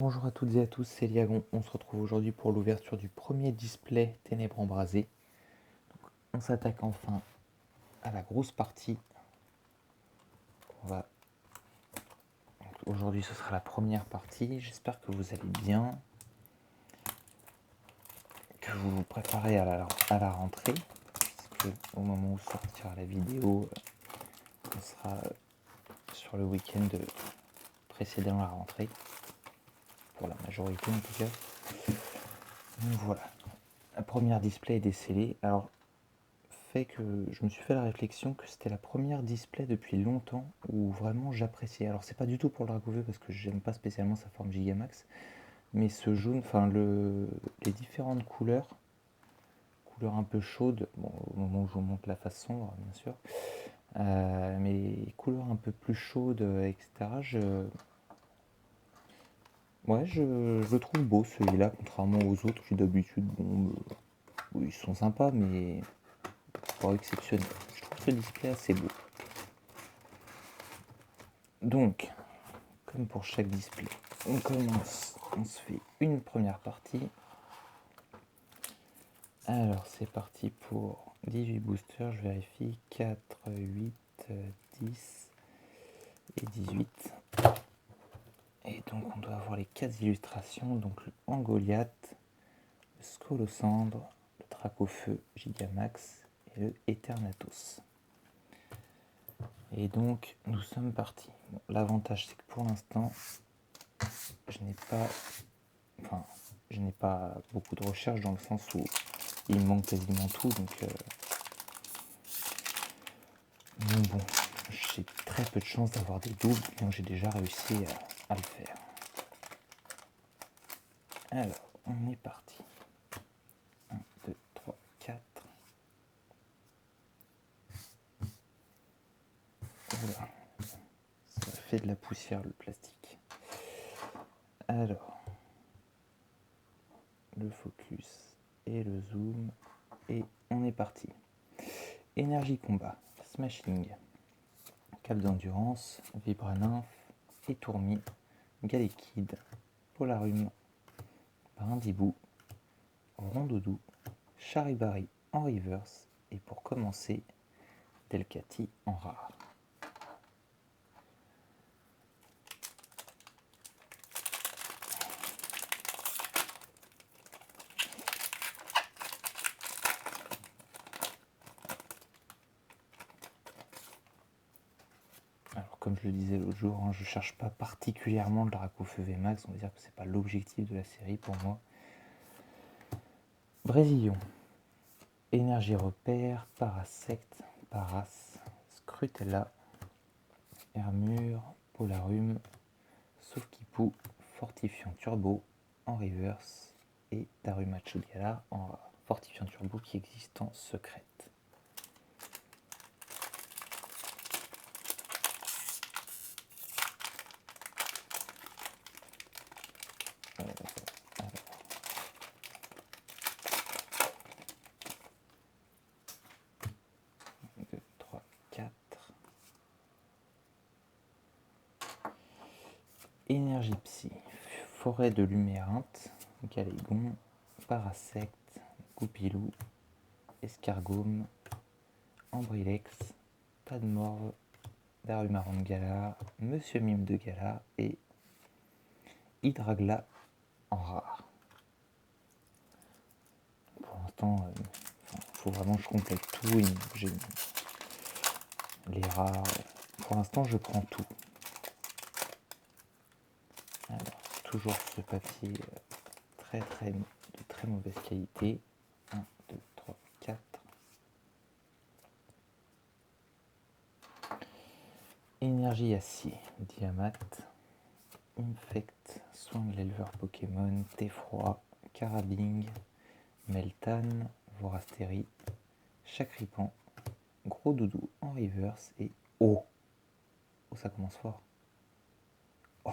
Bonjour à toutes et à tous, c'est Liagon. On se retrouve aujourd'hui pour l'ouverture du premier display Ténèbres embrasées. On s'attaque enfin à la grosse partie. Aujourd'hui, ce sera la première partie. J'espère que vous allez bien, que vous vous préparez à la rentrée, puisque au moment où sortira la vidéo, on sera sur le week-end précédant la rentrée, pour la majorité en tout cas. Donc voilà, la première display est décellée. Alors, fait que je me suis fait la réflexion que c'était la première display depuis longtemps où vraiment j'appréciais. Alors c'est pas du tout pour le Dracoveu parce que j'aime pas spécialement sa forme Gigamax, mais ce jaune, enfin les différentes couleurs un peu chaudes, bon, au moment où je vous montre la face sombre bien sûr, mais les couleurs un peu plus chaudes, etc. Je le trouve beau celui-là, contrairement aux autres qui d'habitude, bon, oui, ils sont sympas, mais pas exceptionnels. Je trouve ce display assez beau. Donc, comme pour chaque display, on commence, on se fait une première partie. Alors c'est parti pour 18 boosters, je vérifie, 4, 8, 10 et 18. Et donc on doit avoir les 4 illustrations, donc le Angoliath, le Scolocendre, le Dracofeu Gigamax et le Eternatus. Et donc nous sommes partis. Bon, l'avantage c'est que pour l'instant, je n'ai pas beaucoup de recherche dans le sens où il me manque quasiment tout, donc bon, j'ai très peu de chances d'avoir des doubles, donc j'ai déjà réussi à le faire. Alors, on est parti. 1, 2, 3, 4. Oula, ça fait de la poussière le plastique. Alors, le focus et le zoom, et on est parti. Énergie combat, smashing, cap d'endurance, vibranymphe, étourmi, galekid, polarum, brindibou, rondoudou, charibari en reverse, et pour commencer, Delcati en rare. Alors comme je le disais l'autre jour, je cherche pas particulièrement le Dracofeu VMAX, on va dire que c'est pas l'objectif de la série pour moi. Brésillon, énergie repère, parasecte, paras, scrutella, Hermure, polarum, sauvekipou, fortifiant turbo en reverse et Darumachou Gala en rare. Fortifiant turbo qui existe en secrète. Alors, 1, 2, 3, 4. Énergie psy, forêt de lumérinthe, galégon, parasecte, goupilou, escargome, ambrilex, tadmorve, darumaron de gala, monsieur mime de gala et hydragla en rare. Pour l'instant, faut vraiment que je complète tout. J'ai les rares. Pour l'instant, je prends tout. Alors, toujours ce papier de très mauvaise qualité. 1, 2, 3, 4. Énergie acier, Diamat, Infect, soin de l'éleveur Pokémon, Teffroi, Carabing, Meltan, Vorastérie, Chacripan, Gros Doudou en reverse et Oh. Oh, ça commence fort. Oh.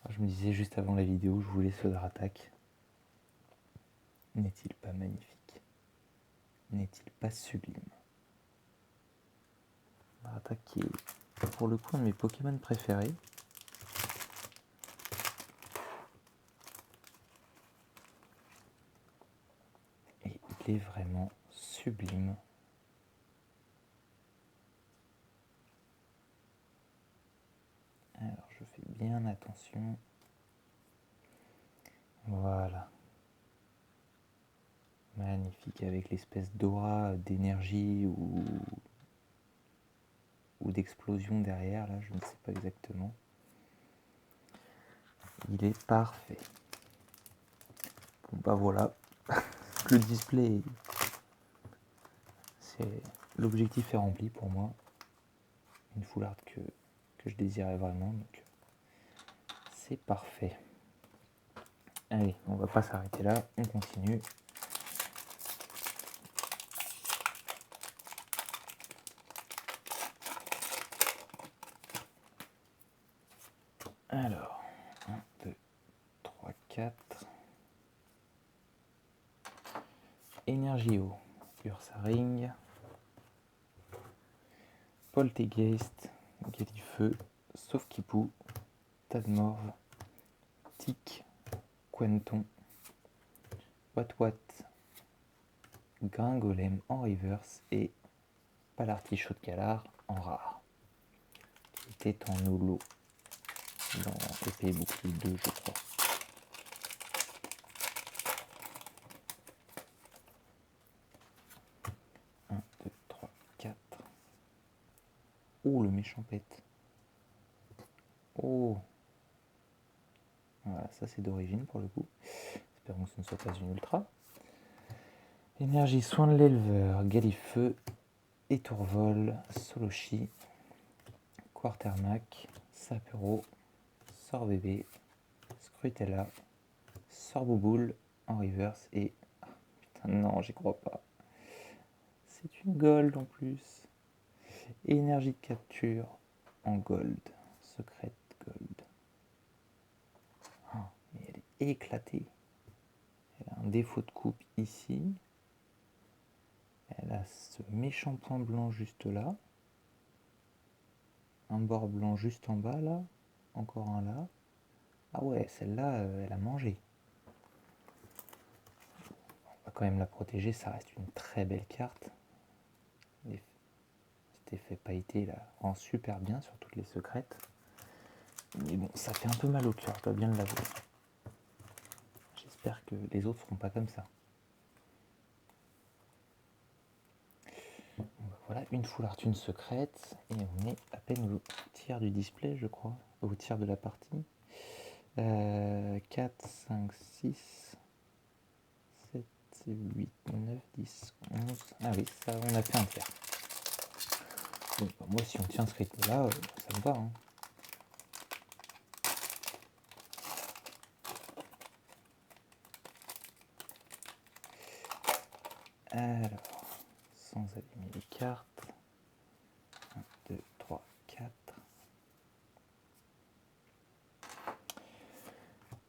Je me disais juste avant la vidéo, je voulais ce Dratak. N'est-il pas magnifique? N'est-il pas sublime? Dratak qui est pour le coup un de mes Pokémon préférés. il est vraiment sublime. Alors je fais bien attention. Voilà. Magnifique, avec l'espèce d'aura d'énergie ou d'explosion derrière, là, je ne sais pas exactement. Il est parfait. Bon bah voilà, le display, l'objectif est rempli pour moi. Une full art que je désirais vraiment, donc c'est parfait. Allez, on va pas s'arrêter là, on continue. Alors, 1, 2, 3, 4. Energio, Ursaring, Poltegeist, Galifeu, Sauf-Kipou, Tadmorve, Tic, Quenton, Wat, Gringolem en reverse et Palartichaut de Galar en rare. Qui était en holo dans Épée et Bouclier 2, je crois. Un, 2, 3, 4. Oh, le méchant pète. Oh. Voilà, ça c'est d'origine pour le coup. Espérons que ce ne soit pas une ultra. Énergie, soin de l'éleveur, Galifeu, Étourvol, Solochi, Quartermac, Sapero, Sorbébé, Scrutella, Sorbouboule en reverse et... Putain non, j'y crois pas. C'est une gold en plus. Énergie de capture en gold. Secrète gold. Oh, mais elle est éclatée. Elle a un défaut de coupe ici. Elle a ce méchant point blanc juste là. Un bord blanc juste en bas là. Encore un là. Ah ouais, celle-là, elle a mangé. On va quand même la protéger, ça reste une très belle carte. Cet effet pailleté là rend super bien sur toutes les secrètes. Mais bon, ça fait un peu mal au cœur, je dois bien l'avouer. J'espère que les autres seront pas comme ça. Voilà, une full art, une secrète, et on est à peine au tiers du display, je crois, au tiers de la partie. 4, 5, 6, 7, 8, 9, 10, 11. Ah oui, ça, on a fait un tiers. Bon, bah, moi, si on tient ce rythme-là, ça me va. Hein. Alors, sans abîmer les cartes. 1, 2, 3, 4.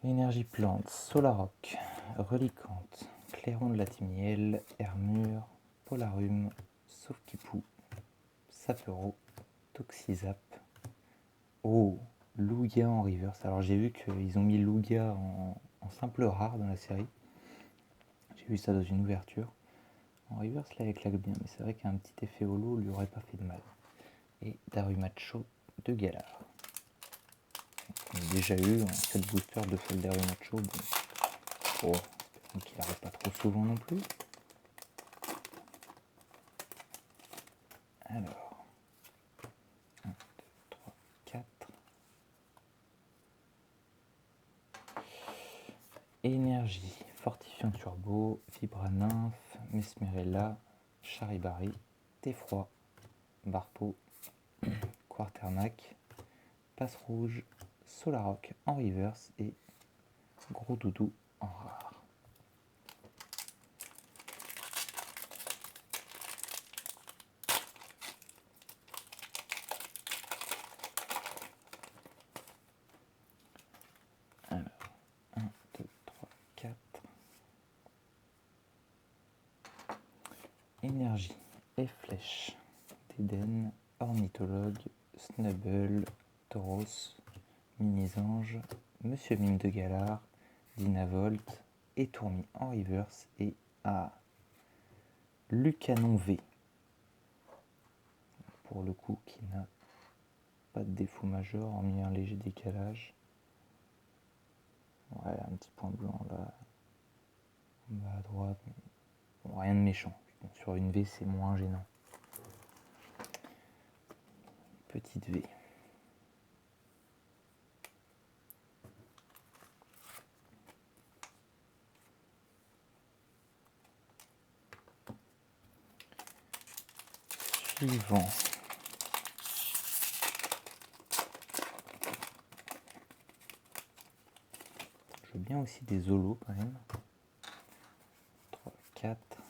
Énergie plante, Solaroc, Relicante, Clairon de la Timiel, Hermure, Polarum, Sauf-Kipou, Sapero, Toxizap. Oh, Lugia en reverse. Alors j'ai vu qu'ils ont mis Lugia en simple rare dans la série. J'ai vu ça dans une ouverture. En reverse là elle claque bien, mais c'est vrai qu'un petit effet holo lui aurait pas fait de mal. Et Darumacho de Galar. On a déjà eu un set booster de Sol Darumacho. Bon. Oh, donc il n'arrive pas trop souvent non plus. Alors, 1, 2, 3, 4. Énergie, Fortifiant Turbo, Vibra Nymph, Mesmerella, Charibari, Theffroi, Barpo, Quartermac, Passe Rouge, Solaroc en reverse et Gros Doudou en rare. Alors, 1, 2, 3, 4. Énergie et Flèche, Déden, Ornithologue, Snubble, Tauros, Minisange, Monsieur Mime de Galar, Dynavolt, et Tourmi en reverse et Lucanon V. Pour le coup, qui n'a pas de défaut majeur, hormis un léger décalage. Ouais, un petit point blanc là, en bas à droite, mais bon, rien de méchant. Bon, sur une V, c'est moins gênant. Petite V. Suivant. Je veux bien aussi des holos quand même. 3, 4. Parce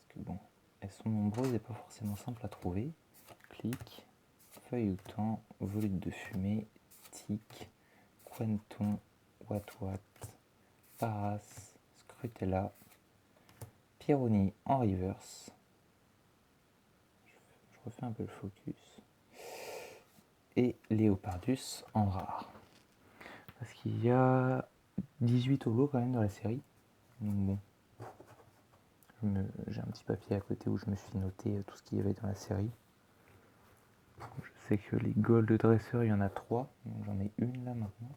que bon, elles sont nombreuses et pas forcément simples à trouver. Clic, feuilletant, volute de fumée, tic, quanton, Wat, Paras, Scrutella, Pyrrhony en reverse. Je refais un peu le focus. Et Léopardus en rare. Parce qu'il y a 18 holos quand même dans la série. Donc bon. J'ai un petit papier à côté où je me suis noté tout ce qu'il y avait dans la série. Je sais que les gold dresseurs, il y en a 3. J'en ai une là maintenant.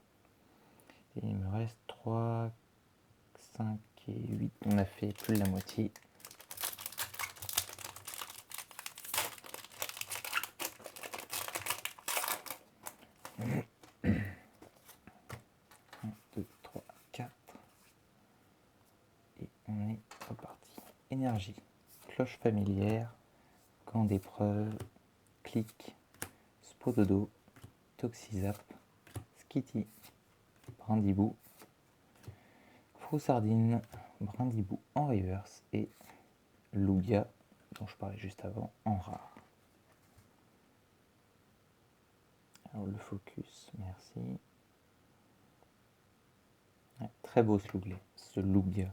Et il me reste 3, 5 et 8. On a fait plus de la moitié. Et on est reparti. Énergie, cloche familière, camp d'épreuve, clic, spododo, toxizap, skitty, brindibou, froussardine, brindibou en reverse et Lugia, dont je parlais juste avant, en rare. Alors le focus, merci. Ouais, très beau ce Lugia.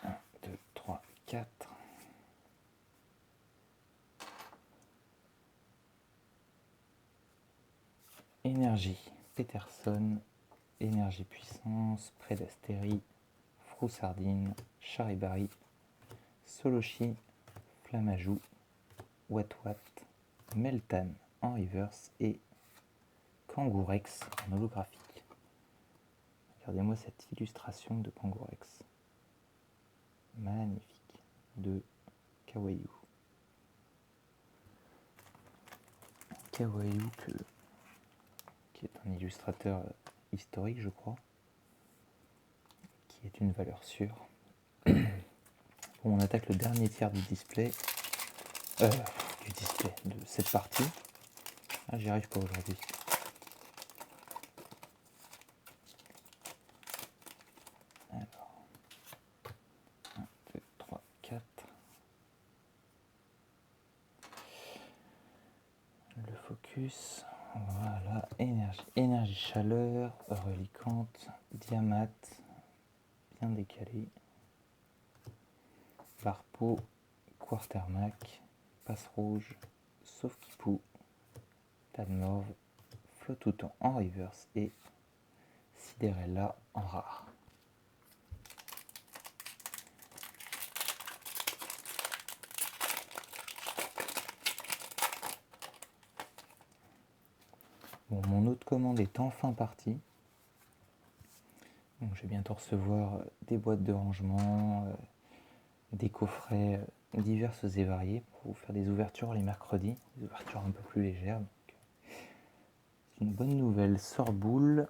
Un, deux, trois, quatre. Énergie, Peterson, énergie puissance, Prédastérie, Froussardine, Charibari, Solochi, Flamajou, Wat, Meltan en reverse et Kangourex en holographique. Regardez-moi cette illustration de Kangourex. Magnifique. De Kawaii. Kawaii qui est un illustrateur historique, je crois, qui est une valeur sûre. Bon, on attaque le dernier tiers du display, de cette partie. Ah, j'y arrive pas aujourd'hui. Alors, 1, 2, 3, 4. Le focus, voilà, énergie chaleur, reliquante, diamate, bien décalé, Barpo, Quartermac, Passe rouge, Sauf Kipou, Tadmorve, Flottoutan en reverse et Siderella en rare. Bon, mon autre commande est enfin partie. Donc, je vais bientôt recevoir des boîtes de rangement, des coffrets diverses et variés pour vous faire des ouvertures les mercredis, des ouvertures un peu plus légères. C'est une bonne nouvelle. Sorboule,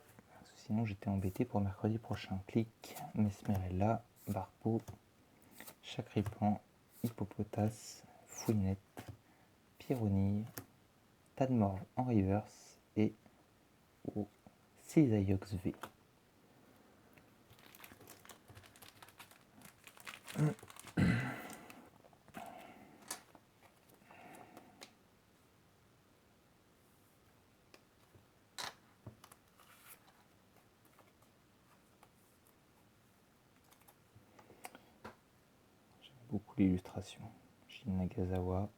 sinon j'étais embêté pour mercredi prochain. Clic, Mesmerella, Barpo, Chacripan, Hippopotas, Fouinette, Pyronille, Tadmorve en reverse et Cisaiox V. J'aime beaucoup l'illustration. Shin Nagasawa.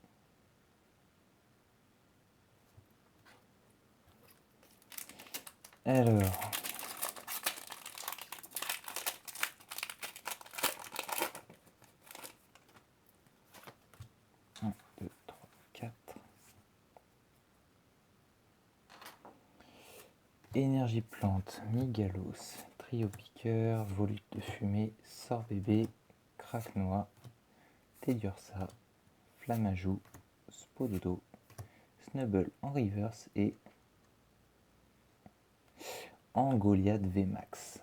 Alors, 1, 2, 3, 4. Énergie plante, Migalos, trio piqueur, volute de fumée, sort bébé, craque noix, Tedursa, flamme à joue, Spododo, Snubble en reverse et en Goliath VMAX.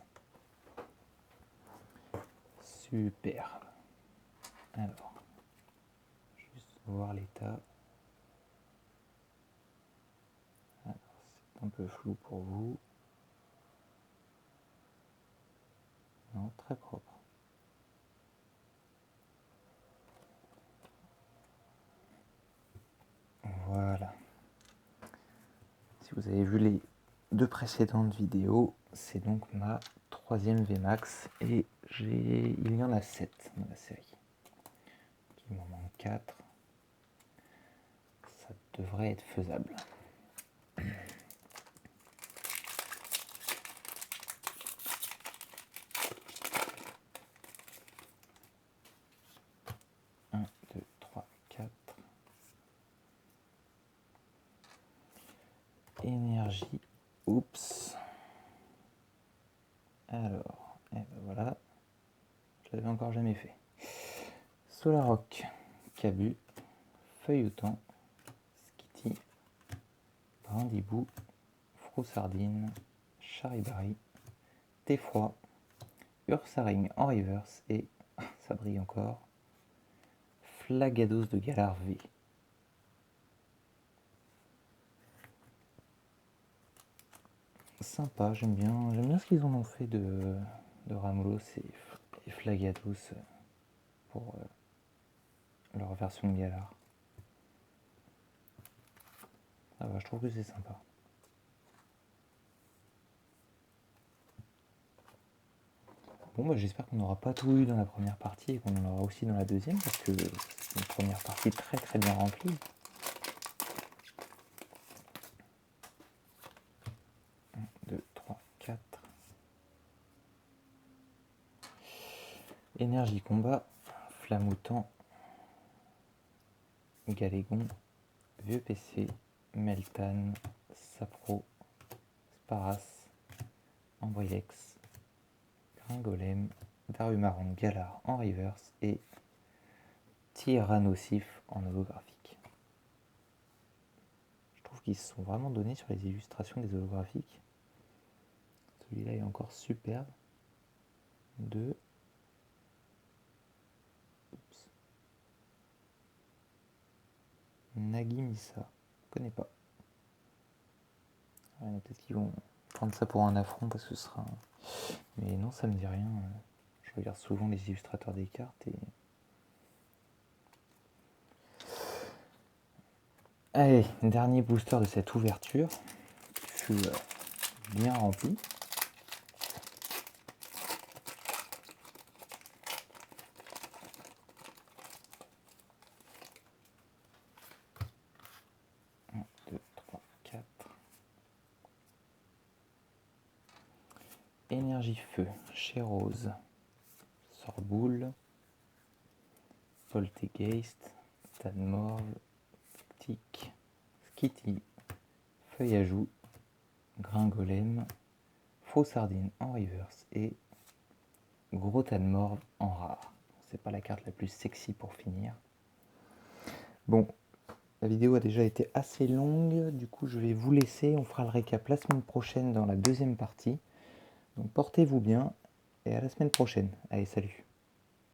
Super. Alors, juste voir l'état. Alors, c'est un peu flou pour vous. Non, très propre. Voilà. Si vous avez vu les deux précédentes vidéos, c'est donc ma 3e VMAX et il y en a 7 dans la série. Il m'en manque 4. Ça devrait être faisable. Un, 2, 3, 4. Énergie. Oups. Alors, et ben voilà. Je l'avais encore jamais fait. Solarock, Cabu, Feuilleton, Skitty, Brindibou, Froussardine, Charibari, Teffroi, Ursaring en reverse et, ça brille encore, Flagados de Galar V. Sympa, j'aime bien ce qu'ils en ont fait de Ramolo et Flagados pour leur version de Galar. Ah bah, je trouve que c'est sympa. Bon bah j'espère qu'on n'aura pas tout eu dans la première partie et qu'on en aura aussi dans la deuxième parce que c'est une première partie très très bien remplie. 1, 2, 3, 4. Énergie combat, Flamoutant, Galégon, Vieux PC, Meltan, Sapro, Sparas, Ambrilex, Gringolem, Darumaran Galar en reverse et Tyrannosif en holographique. Je trouve qu'ils se sont vraiment donnés sur les illustrations des holographiques. Celui-là est encore superbe. 2. Nagimisa, je connais pas. Ouais, peut-être qu'ils vont prendre ça pour un affront parce que ce sera un... Mais non, ça me dit rien. Je regarde souvent les illustrateurs des cartes et... Allez, dernier booster de cette ouverture qui fut bien rempli. Énergie feu, Chérose, Sorboule, Poltegeist, Tadmorve, Tic, Skitty, Feuille à joue, Gringolem, Froussardine en reverse et Gros Tadmorve en rare. C'est pas la carte la plus sexy pour finir. Bon, la vidéo a déjà été assez longue, du coup je vais vous laisser, on fera le récap la semaine prochaine dans la deuxième partie. Donc portez-vous bien et à la semaine prochaine. Allez, salut!